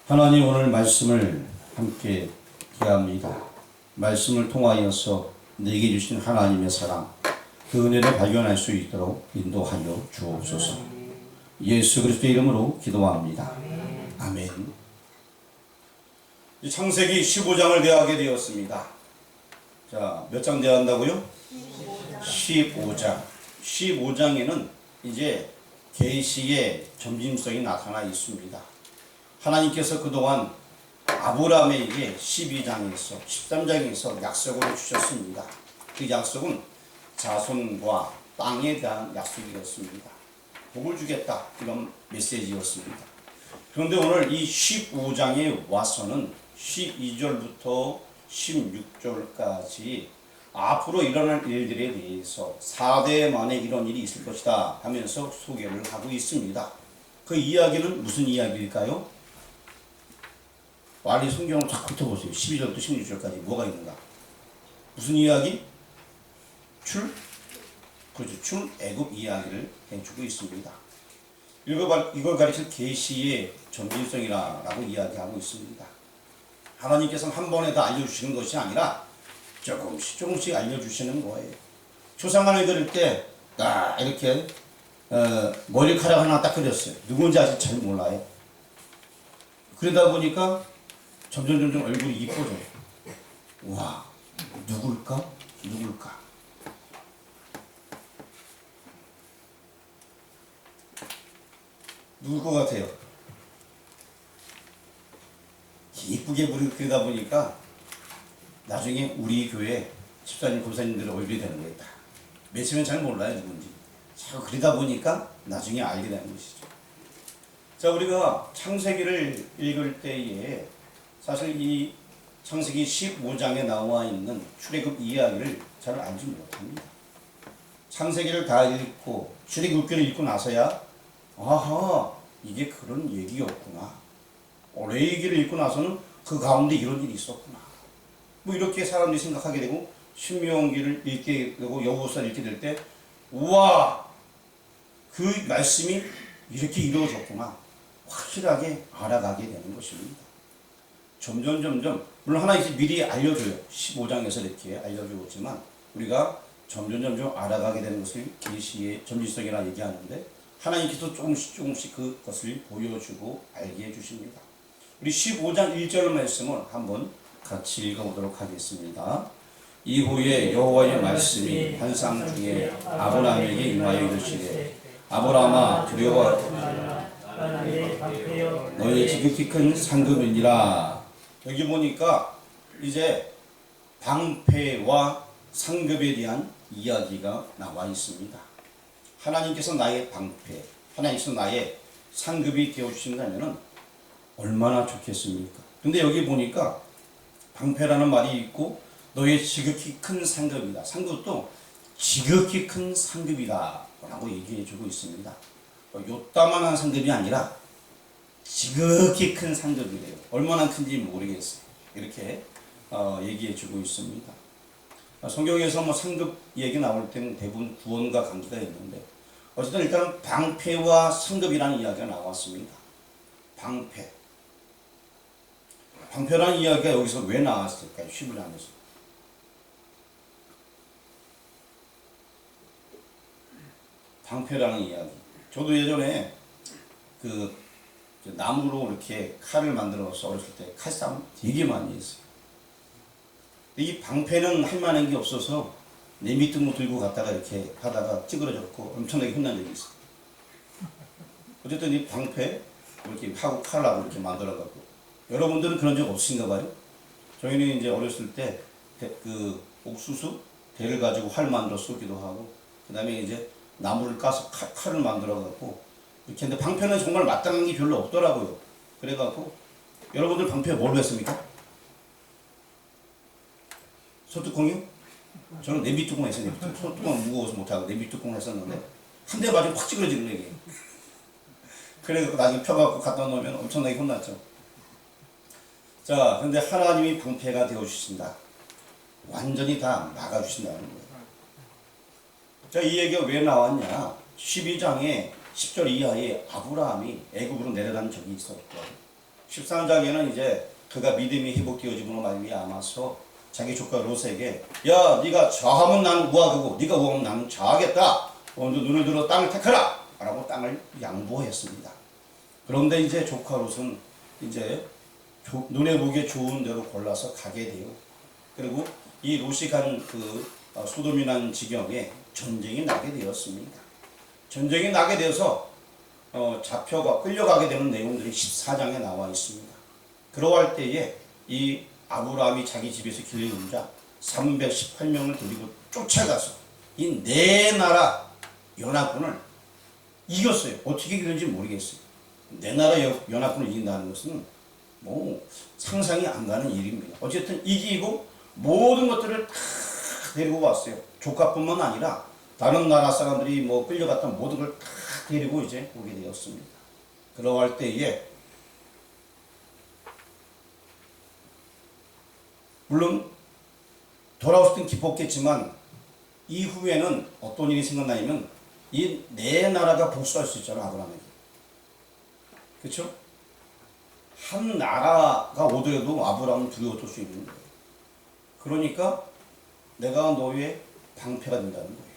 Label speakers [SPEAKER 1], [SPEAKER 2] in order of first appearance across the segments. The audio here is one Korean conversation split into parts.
[SPEAKER 1] 하나님 오늘 말씀을 함께 기합니다. 말씀을 통하여서 내게 주신 하나님의 사랑, 그 은혜를 발견할 수 있도록 인도하여 주옵소서. 예수 그리스도의 이름으로 기도합니다. 아멘. 창세기 15장을 대하게 되었습니다. 자, 몇 장 대한다고요? 15장. 15장에는 이제 계시의 점진성이 나타나 있습니다. 하나님께서 그동안 아브라함에게 12장에서 13장에서 약속을 주셨습니다. 그 약속은 자손과 땅에 대한 약속이었습니다. 복을 주겠다, 이런 메시지였습니다. 그런데 오늘 이 15장에 와서는 12절부터 16절까지 앞으로 일어날 일들에 대해서 4대 만에 이런 일이 있을 것이다 하면서 소개를 하고 있습니다. 그 이야기는 무슨 이야기일까요? 빨리 성경을 쫙 훑어보세요. 12절부터 16절까지 뭐가 있는가? 무슨 이야기? 그렇죠. 출애굽 이야기를 해주고 있습니다. 이걸 가리킬 계시의 점진성이라고 이야기하고 있습니다. 하나님께서는 한 번에 다 알려주시는 것이 아니라 조금씩 알려주시는 거예요. 초상 하나 드릴 때 이렇게 머리카락 하나 딱 그렸어요. 누군지 아직 잘 몰라요. 그러다 보니까 점점 얼굴이 이뻐져요. 와, 누굴까? 누굴 것 같아요? 이쁘게 그리다 보니까 나중에 우리 교회 집사님, 권사님들의 얼굴이 되는 거예요. 맨 처음엔 잘 몰라요, 누군지. 자꾸 그리다 보니까 나중에 알게 되는 것이죠. 자, 우리가 창세기를 읽을 때에 사실 이 창세기 15장에 나와 있는 출애굽 이야기를 잘 알지 못합니다. 창세기를 다 읽고 출애굽기를 읽고 나서야 아하, 이게 그런 얘기였구나. 레위기를 읽고 나서는 그 가운데 이런 일이 있었구나. 뭐 이렇게 사람들이 생각하게 되고, 신명기를 읽게 되고 여호수아를 읽게 될 때 우와, 그 말씀이 이렇게 이루어졌구나, 확실하게 알아가게 되는 것입니다. 점점 물론 하나님께서 미리 알려줘요. 15장에서 이렇게 알려주었지만 우리가 점점 알아가게 되는 것을 계시의 점진성이라 얘기하는데, 하나님께서 조금씩 그것을 보여주고 알게 해주십니다. 우리 15장 1절 말씀을 한번 같이 읽어보도록 하겠습니다. 이후에 여호와의 말씀이 환상 중에 아브라함에게 임하여 이르시되, 아브라함아 두려워하라, 너희 지극히 큰 상급이니라. 여기 보니까 이제 방패와 상급에 대한 이야기가 나와 있습니다. 하나님께서 나의 방패, 하나님께서 나의 상급이 되어주신다면 얼마나 좋겠습니까? 근데 여기 보니까 방패라는 말이 있고 너의 지극히 큰 상급이다. 상급도 지극히 큰 상급이다 라고 얘기해주고 있습니다. 요따만한 상급이 아니라 지극히 큰 상급이래요. 얼마나 큰지 모르겠어요. 이렇게 얘기해주고 있습니다. 성경에서 뭐 상급 얘기 나올 때는 대부분 구원과 관계가 있는데, 어쨌든 일단 방패와 상급이라는 이야기가 나왔습니다. 방패라는 이야기가 여기서 왜 나왔을까요? 15장에서. 방패라는 이야기. 저도 예전에 그 나무로 이렇게 칼을 만들어서 어렸을 때 칼싸움 되게 많이 했어요. 이 방패는 할 만한 게 없어서 내 밑둥 들고 갔다가 이렇게 하다가 찌그러졌고 엄청나게 혼난 적이 있어요. 어쨌든 이 방패 이렇게 하고 칼하고 이렇게 만들어갖고, 여러분들은 그런 적 없으신가 봐요? 저희는 이제 어렸을 때 그 옥수수 대를 가지고 활 만들어 쏘기도 하고, 그 다음에 이제 나무를 까서 칼을 만들어갖고 이렇게 했는데, 방패는 정말 마땅한 게 별로 없더라고요. 그래갖고 여러분들 방패 뭘로 했습니까? 소뚜껑이요? 저는 내비뚜껑 했어요. 내비뚜껑. 소뚜껑 무거워서 못하고 내비뚜껑 했었는데 한 대 맞으면 확 찌그러지는 거예요. 그래서 나중에 펴갖고 갖다 놓으면 엄청나게 혼났죠. 자, 그런데 하나님이 방패가 되어주신다. 완전히 다 막아주신다는 거예요. 자, 이 얘기가 왜 나왔냐? 12장에 10절 이하에 아브라함이 애굽으로 내려간 적이 있었고, 13장에는 이제 그가 믿음이 회복되어짐으로 말미암아서 자기 조카 롯에게 야 네가 좌하면 나는 우하고 네가 우하면 나는 좌하겠다. 오늘도 눈을 들어 땅을 택하라 라고 땅을 양보했습니다. 그런데 이제 조카 롯은 이제 눈에 보기에 좋은 대로 골라서 가게 돼요. 그리고 이 롯이 간 그 소돔이라는 지경에 전쟁이 나게 되었습니다. 전쟁이 나게 되어서 잡혀가 끌려가게 되는 내용들이 14장에 나와 있습니다. 그러할 때에 이 아브라함이 자기 집에서 길러온 자 318명을 데리고 쫓아가서 이 네 나라 연합군을 이겼어요. 어떻게 이겼는지 모르겠어요. 네 나라 연합군을 이긴다는 것은 뭐 상상이 안 가는 일입니다. 어쨌든 이기고 모든 것들을 다 데리고 왔어요. 조카뿐만 아니라 다른 나라 사람들이 뭐 끌려갔던 모든 걸 다 데리고 이제 오게 되었습니다. 그러할 때에 물론 돌아왔을 땐 기뻤겠지만 이후에는 어떤 일이 생각나냐면 이 네 나라가 복수할 수 있잖아 아브라함에게. 그렇죠? 한 나라가 오더라도 아브라함은 두려워할 수 있는 거예요. 그러니까 내가 너의 방패가 된다는 거예요.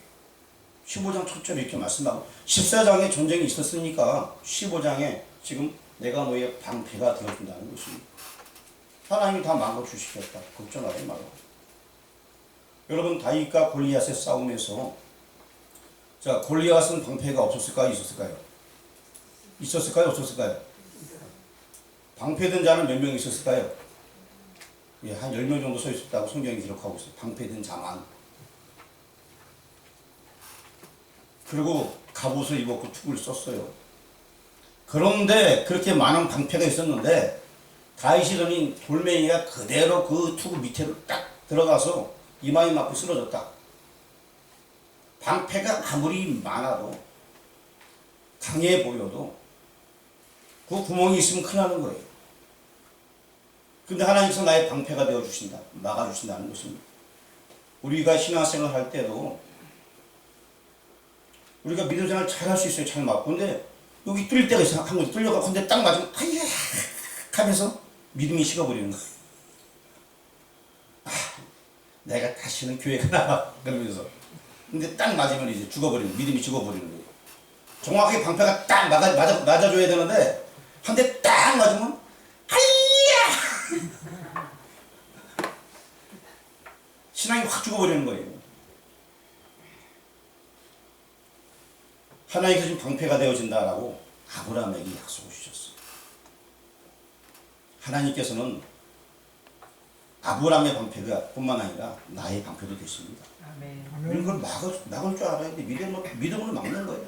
[SPEAKER 1] 15장 첫절에 이렇게 말씀하고 14장에 전쟁이 있었으니까 15장에 지금 내가 너의 방패가 되어준다는 것입니다. 하나님이 다 막아주시겠다. 걱정하지 말고. 여러분 다윗과 골리앗의 싸움에서 자 골리앗은 방패가 없었을까요? 있었을까요? 있었을까요? 없었을까요? 방패든 자는 몇 명 있었을까요? 예, 한 10명 정도 서 있었다고 성경이 기록하고 있어요. 방패든 자만. 그리고 갑옷을 입었고 투구를 썼어요. 그런데 그렇게 많은 방패가 있었는데 다윗이 돌멩이가 그대로 그 투구 밑으로 딱 들어가서 이마에 맞고 쓰러졌다. 방패가 아무리 많아도 강해 보여도 그 구멍이 있으면 큰일 나는 거예요. 근데 하나님께서 나의 방패가 되어주신다. 막아주신다는 것입니다. 우리가 신앙생활 할 때도 우리가 믿음 생활 잘 할 수 있어요. 잘 맞고. 근데 여기 뚫릴 때가 있어. 한 번에 뚫려가고 근데 딱 맞으면 아이야 하면서 믿음이 식어버리는 거예요. 아, 내가 다시는 교회 가나 그러면서. 근데 딱 맞으면 이제 죽어버리는 믿음이 죽어버리는 거예요. 정확하게 방패가 딱 맞아줘야 되는데 한 대 딱 맞으면 아이야 신앙이 확 죽어버리는 거예요. 하나님께서 지금 방패가 되어진다라고 아브라함에게 약속을 주셨어요. 하나님께서는 아브라함의 방패가 뿐만 아니라 나의 방패도 되십니다. 이런 걸 막을 줄 알아야 돼. 믿음으로 막는 거예요.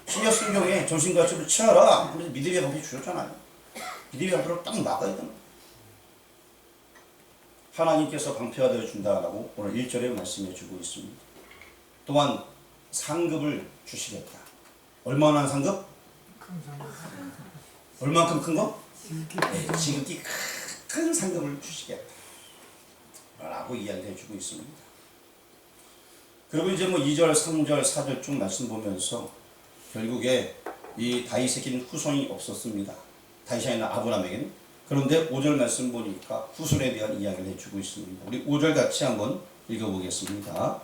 [SPEAKER 1] 신약 성경에 전신갑주를 취하라. 그래서 믿음의 방패 주셨잖아요. 믿음의 방패로 딱 막아야 됩니다. 하나님께서 방패가 되어준다라고 오늘 1절에 말씀해 주고 있습니다. 또한 상급을 주시겠다. 얼마나 상급? 얼만큼 큰 거? 네, 지극히 큰 상급을 주시겠다. 라고 이야기해 주고 있습니다. 그리고 이제 뭐 2절, 3절, 4절 쭉 말씀 보면서 결국에 이 다윗에게는 후손이 없었습니다. 다윗이 아니라 아브라함에게는. 그런데 5절 말씀 보니까 후손에 대한 이야기를 해주고 있습니다. 우리 5절 같이 한번 읽어보겠습니다.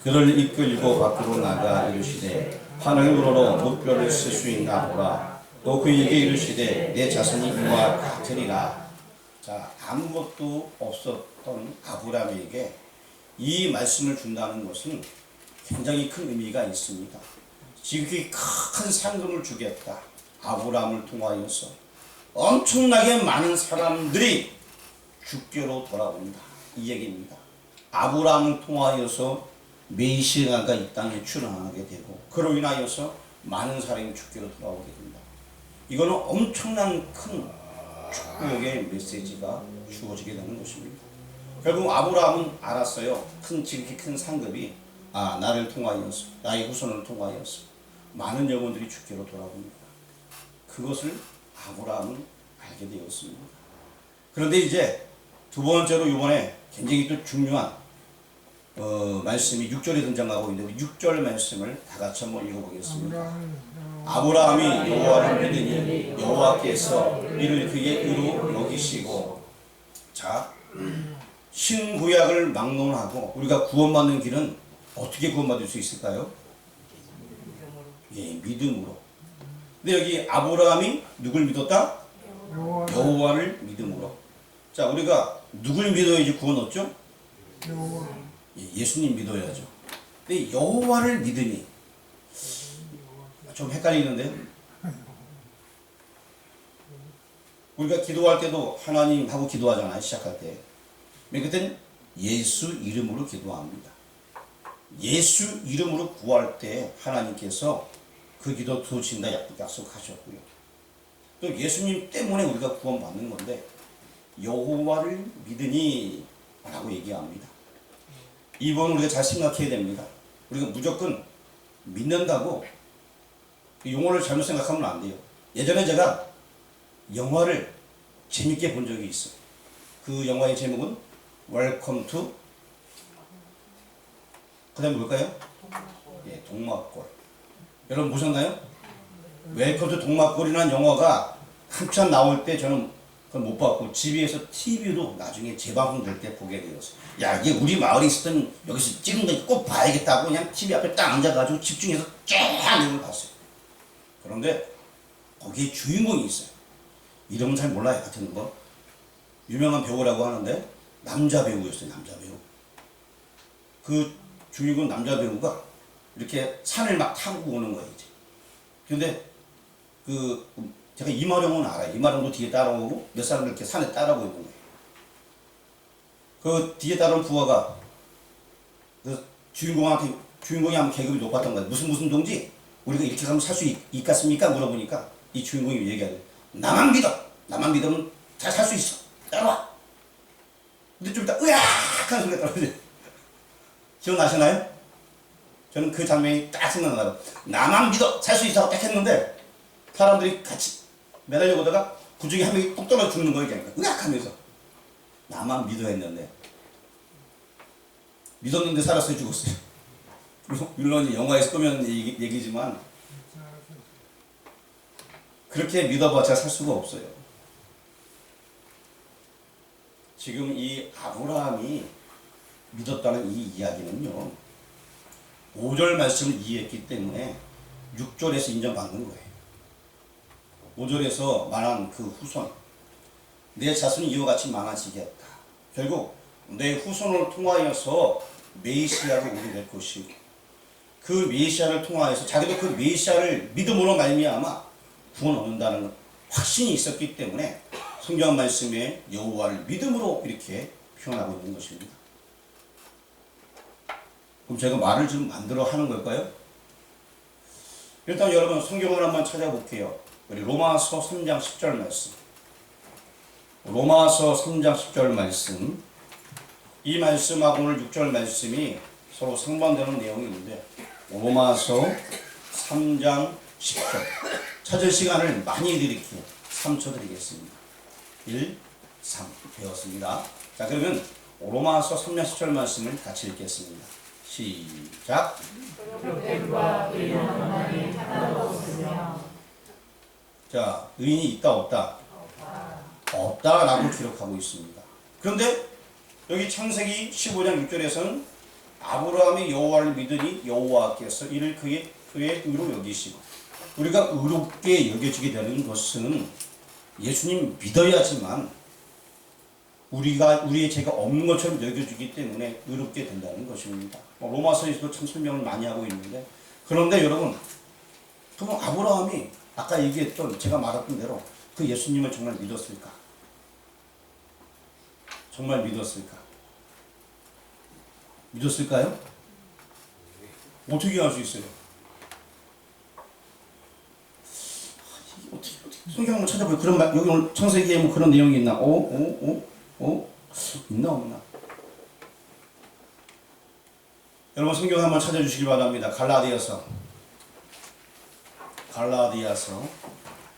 [SPEAKER 1] 그를 이끌고 밖으로 나가 이르시되 하늘으로 목뼈를 쓸 수 있나 보라. 또 그에게 이르시되 내 자손이 이와 같으리라. 자, 아무것도 없었던 아브라함에게 이 말씀을 준다는 것은 굉장히 큰 의미가 있습니다. 지극히 큰 상금을 주겠다. 아브라함을 통하여서 엄청나게 많은 사람들이 주께로 돌아온다. 이 얘기입니다. 아브라함을 통하여서 메시아가 이 땅에 출현하게 되고 그로 인하여서 많은 사람이 주께로 돌아오게 된다. 이거는 엄청난 큰 축복의 메시지가 주어지게 되는 것입니다. 결국 아브라함은 알았어요. 지극히 큰 상급이 나를 통하여서 나의 후손을 통하여서 많은 영혼들이 주께로 돌아옵니다. 그것을 아브라함은 알게 되었습니다. 그런데 이제 두 번째로 이번에 굉장히 또 중요한 말씀이 6절에 등장하고 있는데 6절 말씀을 다 같이 한번 읽어보겠습니다. 아브라함이 여호와를 믿으니 여호와께서 이를 그의 의로 여기시고. 자, 신구약을 막론하고 우리가 구원받는 길은 어떻게 구원받을 수 있을까요? 예, 믿음으로. 근데 여기 아브라함이 누굴 믿었다? 여호와를 믿음으로. 자, 우리가 누굴 믿어야지 구원 얻죠? 예, 예수님 믿어야죠. 근데 여호와를 믿으니 좀 헷갈리는데요. 우리가 기도할 때도 하나님 하고 기도하잖아요. 시작할 때. 맨 끝엔 예수 이름으로 기도합니다. 예수 이름으로 구할 때 하나님께서 그 기도 들으신다 약속하셨고요. 또 예수님 때문에 우리가 구원받는 건데 여호와를 믿으니 라고 얘기합니다. 이 부분 우리가 잘 생각해야 됩니다. 우리가 무조건 믿는다고 용어를 잘못 생각하면 안 돼요. 예전에 제가 영화를 재밌게 본 적이 있어요. 그 영화의 제목은 웰컴 투, 그 다음에 뭘까요? 예, 동막골. 여러분 보셨나요? 웰컴 투 동막골이라는 영화가 한참 나올 때 저는 그걸 못 봤고 집에서 TV로 나중에 재방송될 때 보게 되었어요. 야, 이게 우리 마을에 있었던 여기서 찍은 거 꼭 봐야겠다고 그냥 TV 앞에 딱 앉아가지고 집중해서 쫙 내용을 봤어요. 그런데 거기에 주인공이 있어요. 이름은 잘 몰라요. 같은 거. 유명한 배우라고 하는데 남자 배우였어요. 남자 배우. 그 주인공 남자 배우가 이렇게 산을 막 타고 오는 거예요. 이제. 근데 제가 이마룡은 알아요. 이마룡도 뒤에 따라오고 몇 사람들 이렇게 산에 따라오고 있는 거예요. 그 뒤에 따라온 부하가 그 주인공이 아마 계급이 높았던 거예요. 무슨 동지? 우리가 이렇게 가면 살 수 있겠습니까? 물어보니까 이 주인공이 얘기하래. 나만 믿어. 나만 믿으면 잘 살 수 있어. 따라와. 근데 좀 이따 으악 하는 소리가 떨어져요. 기억나시나요? 저는 그 장면이 딱 생각나요. 나만 믿어. 살 수 있어. 딱 했는데 사람들이 같이 매달려 오다가 그 중에 한 명이 뚝 떨어져 죽는 거예요. 그냥 으악 하면서. 나만 믿어 했는데 믿었는데 살았어요. 죽었어요. 물론 영화에서 보면 얘기지만 그렇게 믿어봤자 살 수가 없어요. 지금 이 아브라함이 믿었다는 이 이야기는요, 5절 말씀을 이해했기 때문에 6절에서 인정받는 거예요. 5절에서 말한 그 후손, 내 자손이 이와 같이 많아지겠다. 결국 내 후손을 통하여서 메시아로 오게 될 것이고, 그 메시아를 통하여서 자기도 그 메시아를 믿음으로 말미암아 구원 얻는다는 확신이 있었기 때문에 성경 말씀에 여호와를 믿음으로 이렇게 표현하고 있는 것입니다. 그럼 제가 말을 좀 만들어 하는 걸까요? 일단 여러분 성경을 한번 찾아볼게요. 우리 로마서 3장 10절 말씀. 로마서 3장 10절 말씀. 이 말씀하고 오늘 6절 말씀이 서로 상반되는 내용이 있는데 로마서 3장 10절. 찾을 시간을 많이 드릴게요. 3초 드리겠습니다. 1, 3 배웠습니다. 자, 그러면 로마서 3장 10절 말씀을 같이 읽겠습니다. 시작. 자, 의인이 있다 없다? 없다라고 기록하고 있습니다. 그런데 여기 창세기 15장 6절에서는 아브라함이 여호와를 믿으니 여호와께서 이를 그의 의로 여기시고, 우리가 의롭게 여겨지게 되는 것은 예수님 믿어야지만 우리의 죄가 없는 것처럼 여겨지기 때문에 의롭게 된다는 것입니다. 로마서에서도 참 설명을 많이 하고 있는데, 그런데 여러분, 그럼 아브라함이 아까 얘기했던 제가 말했던 대로 그 예수님을 정말 믿었을까? 정말 믿었을까? 믿었을까요? 어떻게 할 수 있어요? 어떻게 성경 한번 찾아봐요. 그런 말, 여기 오늘 창세기에 뭐 그런 내용이 있나? 있나 없나? 여러분 성경 한번 찾아주시기 바랍니다. 갈라디아서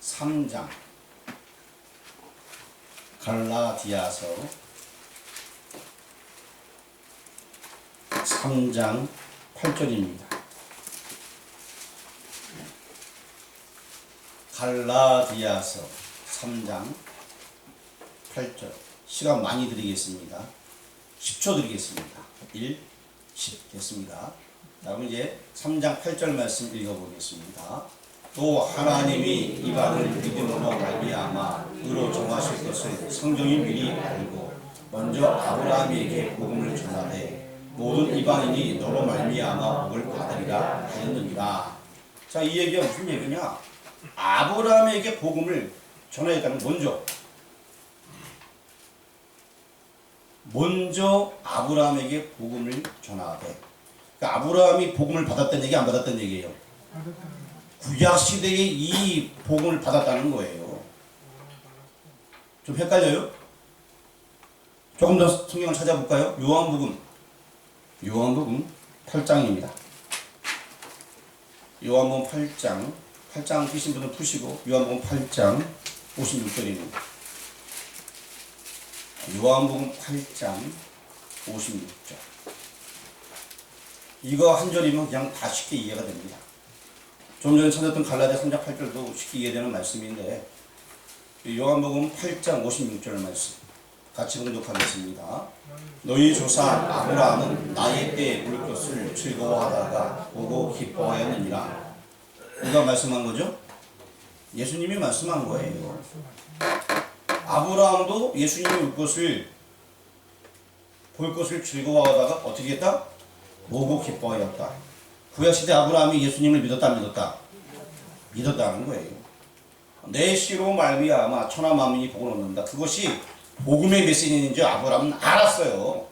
[SPEAKER 1] 3장. 갈라디아서 3장 8절입니다. 갈라디아서 3장 8절. 시간 많이 드리겠습니다. 10초 드리겠습니다. 1, 10 됐습니다. 다음 이제 3장 8절 말씀 읽어보겠습니다. 또 하나님이 이방을 믿음으로 말미암아 의로 정하실 것을 성경이 미리 알고 먼저 아브라함에게 복음을 전하되 모든 이방인이 너로 말미암아 복을 받으리라 하였느니라. 자, 이 얘기가 무슨 얘기냐? 아브라함에게 복음을 전하였다는 먼저 아브라함에게 복음을 전하되, 그러니까 아브라함이 복음을 받았다는 얘기 안 받았다는 얘기예요? 구약 시대에 이 복음을 받았다는 거예요. 좀 헷갈려요? 조금 더 성경을 찾아볼까요? 요한복음 8장입니다. 요한복음 8장 끼신 분은 푸시고 요한복음 8장 56절입니다. 요한복음 8장 56절. 이거 한 절이면 그냥 다 쉽게 이해가 됩니다. 좀 전에 찾았던 갈라디아 3장 8절도 쉽게 이해되는 말씀인데, 요한복음 8장 56절 말씀 같이 봉독하겠습니다. 너희 조사 아브라함은 나의 때에 볼 것을 즐거워하다가 보고 기뻐하였느니라. 누가 말씀한 거죠? 예수님이 말씀한 거예요. 아브라함도 예수님이 볼 것을 즐거워하다가 어떻게 했다? 보고 기뻐하였다. 구약시대 아브라함이 예수님을 믿었다 안 믿었다? 믿었다는 거예요. 내 씨로 말미암아 천하 만민이 복을 얻는다. 그것이 복음의 메시지인지 아브라함은 알았어요.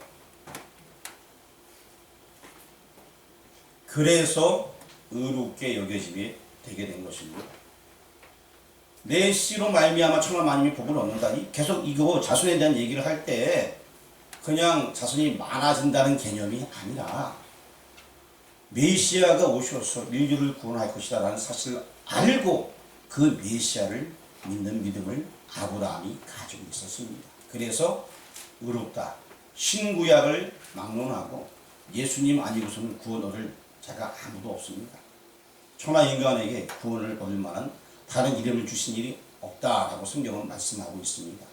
[SPEAKER 1] 그래서 의롭게 여겨지게 되게 된 것입니다. 내 씨로 말미암아 천하 만민이 복을 얻는다니, 계속 이거 자손에 대한 얘기를 할 때 그냥 자손이 많아진다는 개념이 아니라 메시아가 오셔서 인류를 구원할 것이다 라는 사실을 알고 그 메시아를 믿는 믿음을 아브라함이 가지고 있었습니다. 그래서 의롭다, 신구약을 막론하고 예수님 아니고서는 구원 얻을 자가 아무도 없습니다. 천하 인간에게 구원을 얻을 만한 다른 이름을 주신 일이 없다라고 성경은 말씀하고 있습니다.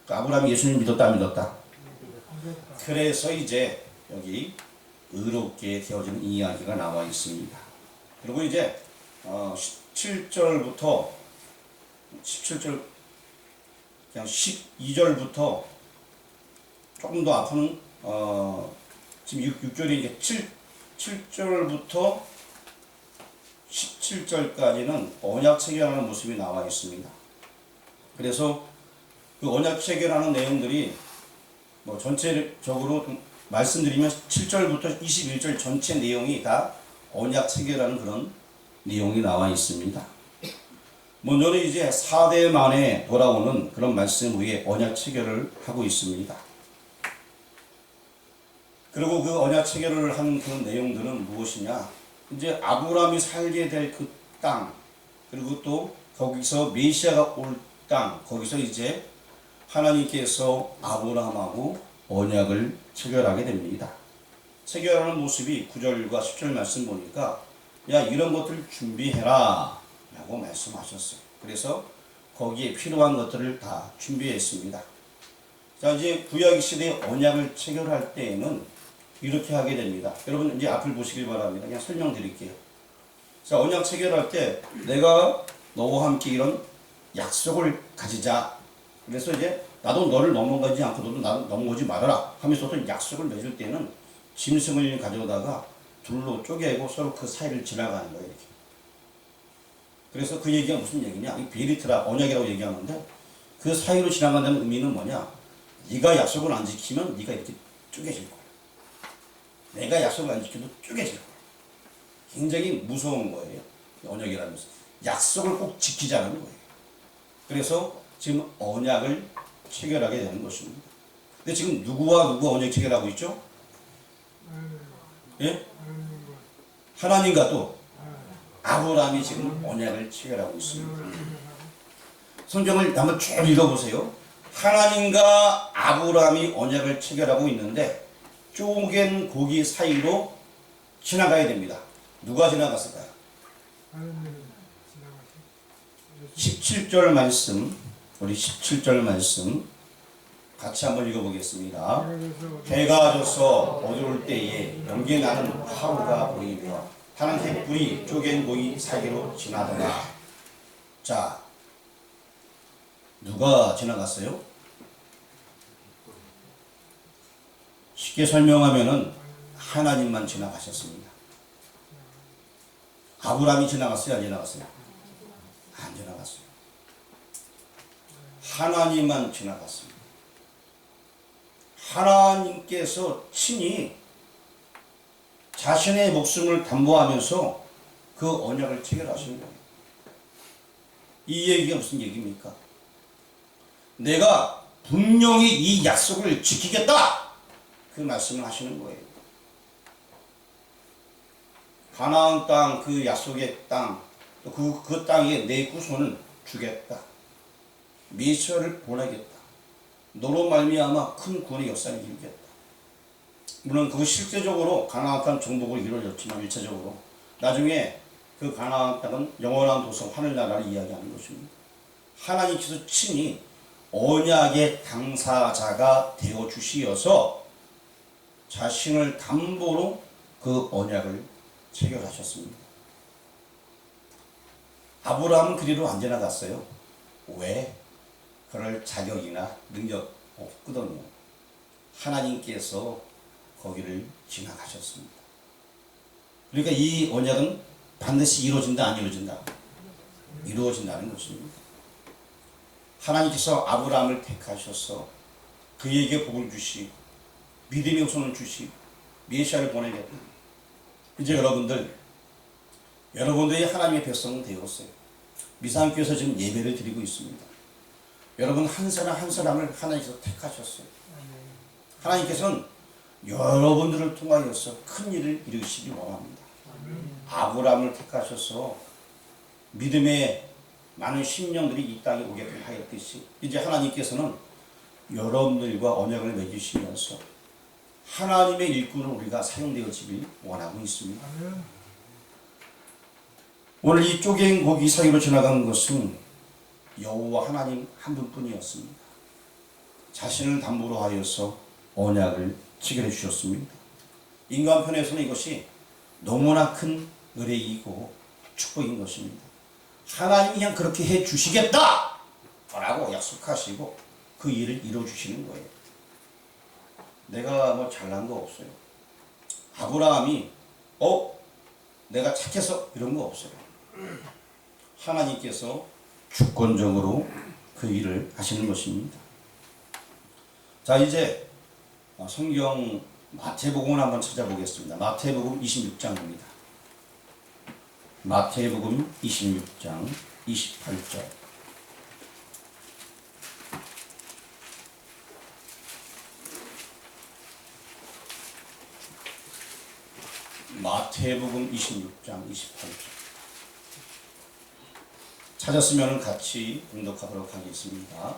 [SPEAKER 1] 그러니까 아브라함이 예수님 믿었다 안 믿었다? 그래서 이제 여기 의롭게 되어지는 이야기가 나와 있습니다. 그리고 이제 17절부터 17절 그냥 12절부터 조금 더 앞은 지금 6절이 이제 7절부터 17절까지는 언약 체결하는 모습이 나와 있습니다. 그래서 그 언약 체결하는 내용들이 뭐 전체적으로 말씀드리면 7절부터 21절 전체 내용이 다 언약 체결하는 그런 내용이 나와 있습니다. 먼저는 이제 4대 만에 돌아오는 그런 말씀 위에 언약 체결을 하고 있습니다. 그리고 그 언약 체결을 한 그런 내용들은 무엇이냐? 이제 아브라함이 살게 될 그 땅, 그리고 또 거기서 메시아가 올 땅, 거기서 이제 하나님께서 아브라함하고 언약을 체결하게 됩니다. 체결하는 모습이 9절과 10절 말씀 보니까 야, 이런 것들 준비해라 라고 말씀하셨어요. 그래서 거기에 필요한 것들을 다 준비했습니다. 자, 이제 구약 시대에 언약을 체결할 때에는 이렇게 하게 됩니다. 여러분 이제 앞을 보시길 바랍니다. 그냥 설명드릴게요. 자, 언약 체결할 때 내가 너와 함께 이런 약속을 가지자. 그래서 이제 나도 너를 넘어가지 않고 너도 나를 넘어오지 말아라 하면서 어떤 약속을 맺을 때는 짐승을 가져다가 둘로 쪼개고 서로 그 사이를 지나가는 거예요. 이렇게. 그래서 그 얘기가 무슨 얘기냐? 이 베리트라 언약이라고 얘기하는데 그 사이로 지나간다는 의미는 뭐냐? 네가 약속을 안 지키면 네가 이렇게 쪼개질 거야. 내가 약속을 안 지켜도 쪼개질 거야. 굉장히 무서운 거예요. 언약이라면서. 약속을 꼭 지키자는 거예요. 그래서 지금 언약을 체결하게 되는 것입니다. 근데 지금 누구와 누구 언약 체결하고 있죠? 예? 하나님과 또 아브라함이 지금 언약을 체결하고 있습니다. 성경을 한번 쭉 읽어보세요. 하나님과 아브라함이 언약을 체결하고 있는데 쪼갠 고기 사이로 지나가야 됩니다. 누가 지나갔을까요? 17절 말씀, 우리 17절 말씀 같이 한번 읽어보겠습니다. 해가 져서 어두울 때에 연기에 나는 하루가 보이며 타는 횃불이 쪼갠 고기 사이로 지나더라. 자, 누가 지나갔어요? 쉽게 설명하면은 하나님만 지나가셨습니다. 아브라함이 지나갔어요? 안 지나갔어요? 안 지나갔어요. 하나님만 지나갔습니다. 하나님께서 친히 자신의 목숨을 담보하면서 그 언약을 체결하신 거예요. 이 얘기가 무슨 얘기입니까? 내가 분명히 이 약속을 지키겠다! 그 말씀을 하시는 거예요. 가나안 땅, 그 약속의 땅, 그 땅에 내 후손을 주겠다. 메시아를 보내겠다. 너로 말미암아 큰 구원의 역사를 이루겠다. 물론 그 실제적으로 가나안 땅 정복을 이루어졌지만 1차적으로 나중에 그 가나안 땅은 영원한 도성 하늘나라를 이야기하는 것입니다. 하나님께서 친히 언약의 당사자가 되어 주시어서 자신을 담보로 그 언약을 체결하셨습니다. 아브라함은 그리로 안 지나갔어요. 왜? 그럴 자격이나 능력 없거든요. 하나님께서 거기를 지나가셨습니다. 그러니까 이 언약은 반드시 이루어진다, 안 이루어진다? 이루어진다는 것입니다. 하나님께서 아브라함을 택하셔서 그에게 복을 주시고 믿음의 우선을 주시고 메시아를 보내겠다. 이제 여러분들이 하나님의 백성은 되었어요. 미사학교에서 지금 예배를 드리고 있습니다. 여러분 한 사람 한 사람을 하나님께서 택하셨어요. 하나님께서는 여러분들을 통하여서 큰 일을 이루시기 원합니다. 아브라함을 택하셔서 믿음의 많은 심령들이 이 땅에 오게 하였듯이 이제 하나님께서는 여러분들과 언약을 맺으시면서 하나님의 일꾼으로 우리가 사용되어지길 원하고 있습니다. 오늘 이 쪼갠 고기 사이로 지나간 것은 여호와 하나님 한 분뿐이었습니다. 자신을 담보로 하여서 언약을 체결해 주셨습니다. 인간 편에서는 이것이 너무나 큰 은혜이고 축복인 것입니다. 하나님이 그냥 그렇게 해 주시겠다! 라고 약속하시고 그 일을 이루어 주시는 거예요. 내가 뭐 잘난 거 없어요. 아브라함이 내가 착해서 이런 거 없어요. 하나님께서 주권적으로 그 일을 하시는 것입니다. 자, 이제 성경 마태복음을 한번 찾아보겠습니다. 마태복음 26장입니다. 마태복음 26장 28절. 마태복음 26장 28절. 찾았으면 같이 공독하도록 하겠습니다.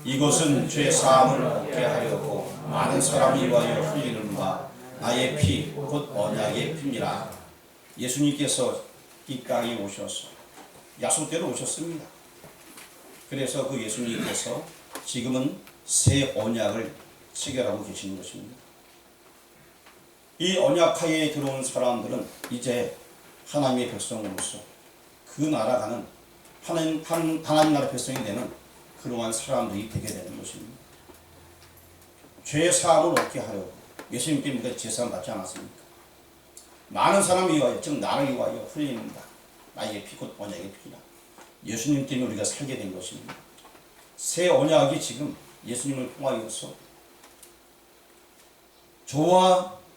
[SPEAKER 1] 이것은 죄 사함을 얻게 하려고 많은 사람이 위하여 흘리는 바 나의 피 곧 언약의 피니라. 예수님께서 이 땅에 오셔서 약속대로 오셨습니다. 그래서 그 예수님께서 지금은 새 언약을 체결하고 계시는 것입니다. 이 언약하에 들어온 사람들은 이제 하나님의 백성으로서 그 나라가는 하나님 나라 백성이 되는 그러한 사람들이 되게 되는 것입니다. 죄 사함을 얻게 하려고 예수님 때문에 죄 사함 받지 않았습니까? 많은 사람을 위하여, 즉 나를 위하여 흘립니다. 나의 피 곧 언약의 피라. 예수님 때문에 우리가 살게 된 것입니다. 새 언약이 지금 예수님을 통하여서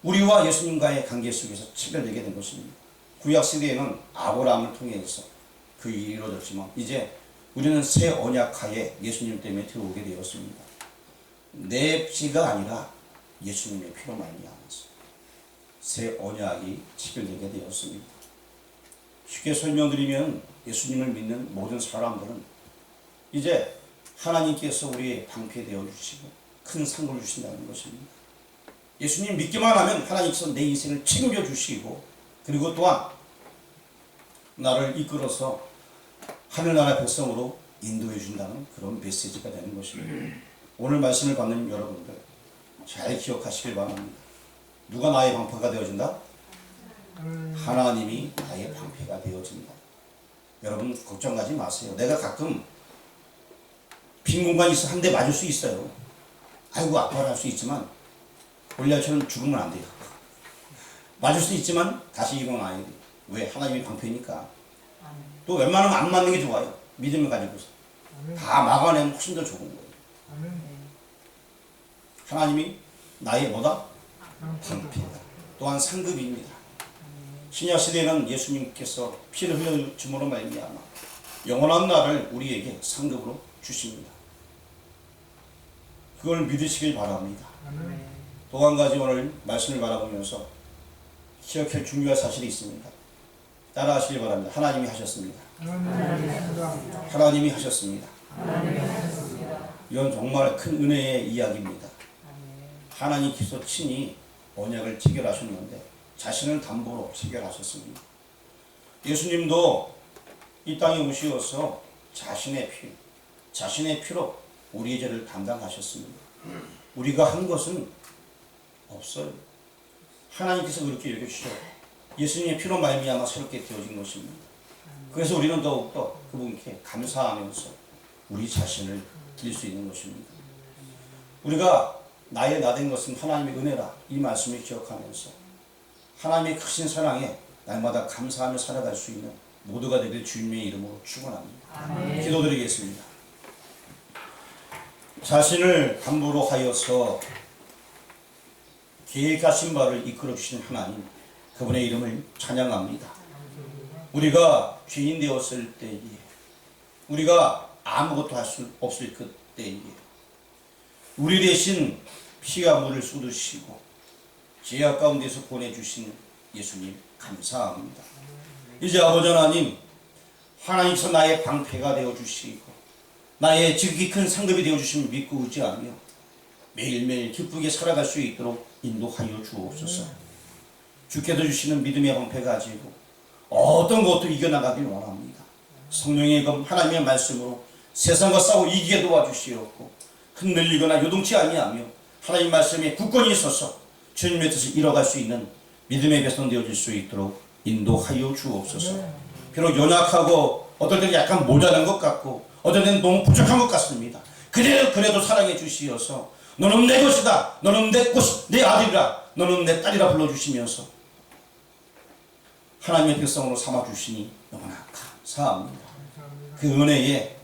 [SPEAKER 1] 우리와 예수님과의 관계 속에서 체결되게 된 것입니다. 구약 시대에는 아브라함을 통해서 그 일이 이루어졌지만 이제 우리는 새 언약하에 예수님 때문에 들어오게 되었습니다. 내 피가 아니라 예수님의 피로 말미암아서 새 언약이 체결되게 되었습니다. 쉽게 설명드리면 예수님을 믿는 모든 사람들은 이제 하나님께서 우리의 방패되어 주시고 큰 상급을 주신다는 것입니다. 예수님 믿기만 하면 하나님께서 내 인생을 책임져 주시고 그리고 또한 나를 이끌어서 하늘나라 백성으로 인도해 준다는 그런 메시지가 되는 것입니다. 오늘 말씀을 받는 여러분들 잘 기억하시길 바랍니다. 누가 나의 방패가 되어준다? 하나님이 나의 방패가 되어준다. 여러분 걱정하지 마세요. 내가 가끔 빈 공간이 있어 한 대 맞을 수 있어요. 아이고 아파라 할 수 있지만 골리앗처럼 죽으면 안 돼요. 맞을 수 있지만 다시 일어나야 돼요. 왜? 하나님이 방패니까. 또 웬만하면 안 맞는 게 좋아요. 믿음을 가지고서 다 막아내면 훨씬 더 좋은 거예요. 하나님이 나의 뭐다? 방패다. 또한 상급입니다. 신약 시대에는 예수님께서 피를 흘려줌으로 말미암아 영원한 나를 우리에게 상급으로 주십니다. 그걸 믿으시길 바랍니다. 또 한 가지 오늘 말씀을 바라보면서 기억할 중요한 사실이 있습니다. 따라 하시길 바랍니다. 하나님이 하셨습니다. 하나님이 하셨습니다. 이건 정말 큰 은혜의 이야기입니다. 하나님께서 친히 언약을 체결하셨는데 자신을 담보로 체결하셨습니다. 예수님도 이 땅에 오시어서 자신의 피로 우리의 죄를 담당하셨습니다. 우리가 한 것은 없어요. 하나님께서 그렇게 여겨주셔 예수님의 피로 말미암아 새롭게 되어진 것입니다. 그래서 우리는 더욱더 그분께 감사하면서 우리 자신을 드릴 수 있는 것입니다. 우리가 나의 나된 것은 하나님의 은혜라 이 말씀을 기억하면서 하나님의 크신 사랑에 날마다 감사하며 살아갈 수 있는 모두가 되길 주님의 이름으로 축원합니다. 기도드리겠습니다. 자신을 담보로 하여서 계획하신 바를 이끌어 주시는 하나님, 그분의 이름을 찬양합니다. 우리가 죄인 되었을 때에, 우리가 아무것도 할 수 없을 그때에 우리 대신 피와 물을 쏟으시고 죄악 가운데서 보내주신 예수님 감사합니다. 이제 아버지 하나님, 하나님께서 나의 방패가 되어주시고 나의 지극히 큰 상급이 되어주심을 믿고 의지하며 매일매일 기쁘게 살아갈 수 있도록 인도하여 주옵소서. 주께서 주시는 믿음의 방패 가지고 어떤 것도 이겨나가길 원합니다. 성령의 검 하나님의 말씀으로 세상과 싸워 이기게 도와주시옵고 흔들리거나 요동치 아니하며 하나님 말씀에 굳건히 서서 주님의 뜻을 이뤄갈 수 있는 믿음의 백성 되어질 수 있도록 인도하여 주옵소서. 비록 연약하고 어떨 때는 약간 모자란 것 같고 어떨 때는 너무 부족한 것 같습니다. 그래도 사랑해 주시어서 너는 내 것이다, 너는 내 아들이라, 너는 내 딸이라 불러주시면서 하나님의 백성으로 삼아주시니 너무나 감사합니다. 그 은혜에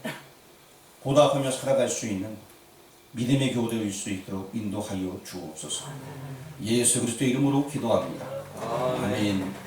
[SPEAKER 1] 보답하며 살아갈 수 있는 믿음의 교우될 수 있도록 인도하여 주옵소서. 예수 그리스도의 이름으로 기도합니다. 아멘.